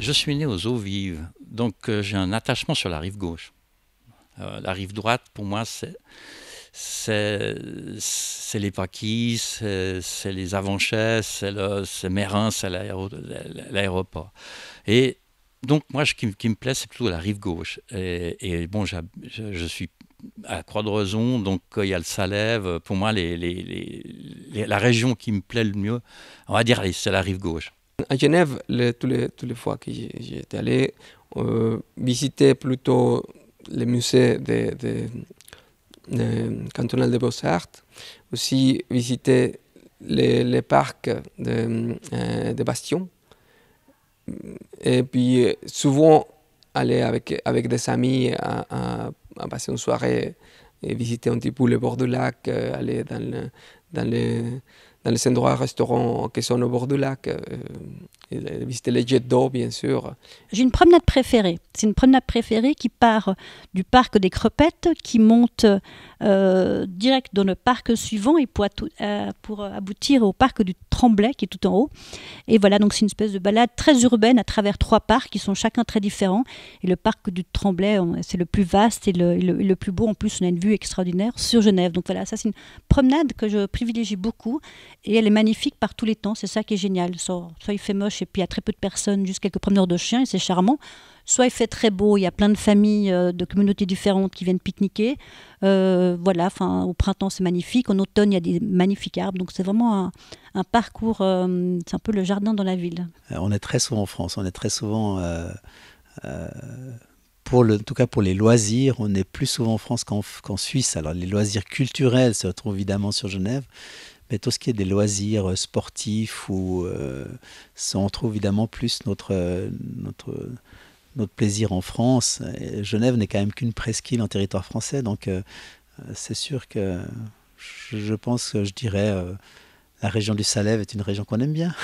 Je suis né aux eaux vives, donc j'ai un attachement sur la rive gauche. La rive droite, pour moi, c'est les Paquis, c'est les Avanchais, c'est Mérin, c'est l'aéroport. Et donc, moi, ce qui me plaît, c'est plutôt la rive gauche. Et bon, je suis à Croix-de-Rezon, donc il y a le Salève. Pour moi, la région qui me plaît le mieux, on va dire, allez, c'est la rive gauche. À Genève, tous les fois que j'y étais allé, visiter plutôt les musées cantonal des Beaux-Arts, aussi visiter les parcs de Bastion, et puis souvent aller avec des amis à passer une soirée et visiter un petit peu le bord du lac, aller dans les, dans les endroits restaurants qui sont au bord du lac, et visiter les jets d'eau, bien sûr. J'ai une promenade préférée. C'est une promenade préférée qui part du parc des Crepettes, qui monte direct dans le parc suivant et pour aboutir au parc du Tremblay, qui est tout en haut. Et voilà, donc c'est une espèce de balade très urbaine à travers 3 parcs qui sont chacun très différents. Et le parc du Tremblay, c'est le plus vaste et le plus beau. En plus, on a une vue extraordinaire sur Genève. Donc voilà, ça c'est une promenade que je privilégie beaucoup. Et elle est magnifique par tous les temps. C'est ça qui est génial. Soit il fait moche et puis il y a très peu de personnes, juste quelques promeneurs de chiens et c'est charmant. Soit il fait très beau, il y a plein de familles de communautés différentes qui viennent pique-niquer. Voilà, enfin, au printemps c'est magnifique, en automne il y a des magnifiques arbres, donc c'est vraiment un parcours, c'est un peu le jardin dans la ville. On est très souvent en France, on est très souvent, euh, en tout cas pour les loisirs, on est plus souvent en France qu'en Suisse. Alors les loisirs culturels se retrouvent évidemment sur Genève, mais tout ce qui est des loisirs sportifs, ça, on trouve évidemment plus notre plaisir en France. Et Genève n'est quand même qu'une presqu'île en territoire français, donc c'est sûr que je pense que je dirais la région du Salève est une région qu'on aime bien.